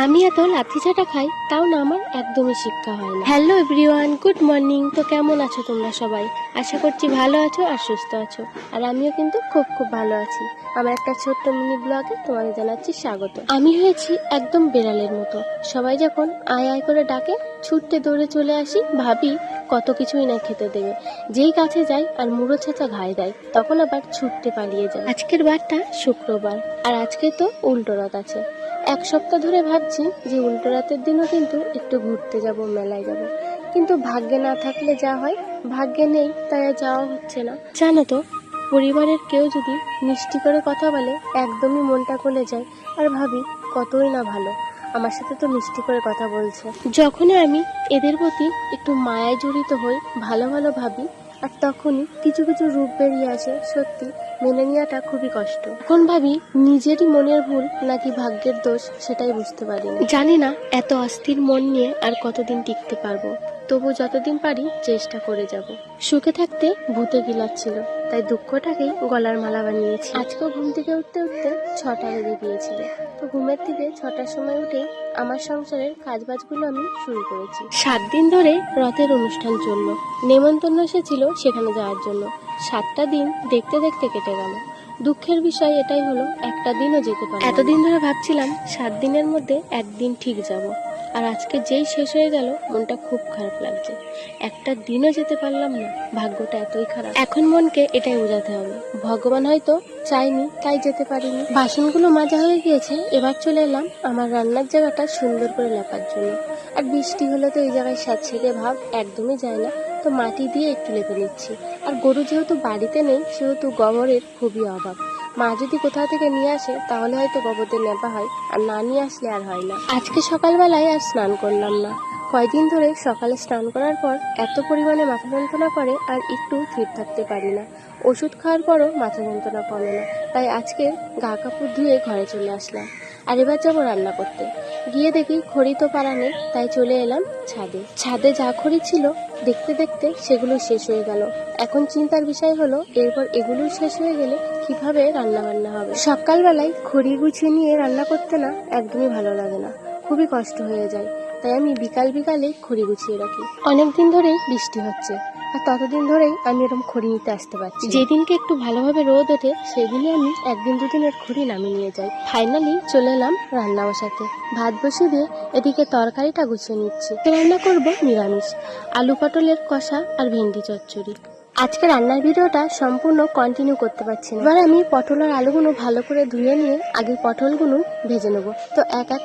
আমি এত লাথি চাটা খাই, তাও না আমার একদমই শিক্ষা হয় না। Hello everyone, good morning. তো কেমন আছো তোমরা সবাই? আশা করছি ভালো আছো আর সুস্থ আছো। আর আমিও কিন্তু খুব খুব ভালো আছি। আমার একটা ছোট্ট মিনি ব্লগে তোমাদের জানাচ্ছি স্বাগত। আমি হয়েছি একদম বেড়ালের মতো। সবাই যখন আয় আয় করে ডাকে, ছুটতে দৌড়ে চলে আসি, ভাবি কত কিছুই না খেতে দেবে। যেই কাছে যাই আর মুড়ো ছেঁচা ঘায়ে দেয়, তখন আবার ছুটতে পালিয়ে যায়। আজকের বারটা শুক্রবার, আর আজকে তো উল্টো রথ আছে। এক সপ্তাহ ধরে ভাবছি যে উল্টো রাতের দিনও কিন্তু একটু ঘুরতে যাব, মেলায় যাব, কিন্তু ভাগ্যে না থাকলে যা হয়, ভাগ্যে নেই তাই আর যাওয়া হচ্ছে না। জানো তো, পরিবারের কেউ যদি মিষ্টি করে কথা বলে একদমই মনটা গলে যায়, আর ভাবি কতই না ভালো, আমার সাথে তো মিষ্টি করে কথা বলছে। যখনই আমি এদের প্রতি একটু মায়ায় জড়িত হই, ভালো ভালো ভাবি, আর তখনই কিছু কিছু রূপ বেরিয়ে আসে, সত্যি মেনে নেওয়াটা খুবই কষ্ট। এখন ভাবি নিজেরই মনের ভুল নাকি ভাগ্যের দোষ, সেটাই বুঝতে পারি না। জানি না এত অস্থির মন নিয়ে আর কতদিন টিকতে পারবো, তবু যতদিন পারি চেষ্টা করে যাব। সুখে থাকতে ভূতে গিলাচ্ছিল, তাই দুঃখটাকেই গলার মালা বানিয়েছি। আজকেও ঘুম থেকে উঠতে উঠতে 6টা বেজে গিয়েছিল। তো ঘুমের থেকে 6টার সময় উঠে আমার সংসারের কাজবাজগুলো আমি শুরু করেছি। 7 দিন ধরে রথের অনুষ্ঠান চললো, নেমন্তন্ন এসেছিল সেখানে যাওয়ার জন্য। 7টা দিন দেখতে দেখতে কেটে গেল। দুঃখের বিষয় এটাই হলো, একটা দিনও যেতে পারলাম না। এতদিন ধরে ভাবছিলাম 7 দিনের মধ্যে একদিন ঠিক যাব, আর আজকে যেই শেষ হয়ে গেল মনটা খুব খারাপ লাগছে। একটা দিনও যেতে পারলাম না, ভাগ্যটা এতই খারাপ। এখন মনকে এটাই বোঝাতে হবে, ভগবান হয়তো চাইনি তাই যেতে পারিনি। বাসনগুলো মাজা হয়ে গিয়েছে, এবার চলে এলাম আমার রান্নার জায়গাটা সুন্দর করে লেপার জন্য। আর বৃষ্টি হলে তো এই জায়গায় স্যাঁতসেঁতে ভাব একদমই যায় না, তো মাটি দিয়ে একটু লেপে নিচ্ছি। আর গরু যেহেতু বাড়িতে নেই, সেহেতু গোবরের খুবই অভাব। মা যদি কোথাও থেকে নিয়ে আসে তাহলে হয়তো গোবরদের নেপা হয়, আর না নিয়ে আসলে আর হয় না। আজকে সকালবেলায় আর স্নান করলাম না। কয়দিন ধরে সকালে স্নান করার পর এত পরিমাণে মাথা যন্ত্রণা করে আর একটু স্থির থাকতে পারি না। ওষুধ খাওয়ার পরও মাথা যন্ত্রণা কমে না, তাই আজকে গা কাপড় ধুয়ে ঘরে চলে আসলাম। আর এবার যাবো রান্না করতে। গিয়ে দেখি খড়ি তো পারা নেই, তাই চলে এলাম ছাদে। ছাদে যা খড়ি ছিল দেখতে দেখতে সেগুলো শেষ হয়ে গেল। এখন চিন্তার বিষয় হলো, এরপর এগুলো শেষ হয়ে গেলে কিভাবে রান্না বান্না হবে। সকালবেলায় খড়ি গুছিয়ে নিয়ে রান্না করতে না একদমই ভালো লাগে না, খুবই কষ্ট হয়ে যায়। তাই আমি বিকালে খড়ি গুছিয়ে রাখি। অনেকদিন ধরেই বৃষ্টি হচ্ছে, আর ততদিন ধরেই আমি এরকম খড়ি নিতে আসতে পারছি। যেদিনকে একটু ভালোভাবে রোদ ওঠে সেদিনই আমি একদিন দুদিনের খড়ি নামিয়ে নিয়ে যাই। ফাইনালি চলে এলাম রান্না বসাতে। ভাত বসিয়ে দিয়ে এদিকে তরকারিটা গুছিয়ে নিচ্ছি। রান্না করব নিরামিষ, আলু পটলের কষা আর ভেন্ডি চচ্চড়ি। আজকে রান্নার ভিডিওটা সম্পূর্ণ কন্টিনিউ করতে পারছি না। এবার আমি পটল আর আলুগুলো ভালো করে ধুয়ে নিয়ে আগে পটলগুলো ভেজে নেবো। তো এক এক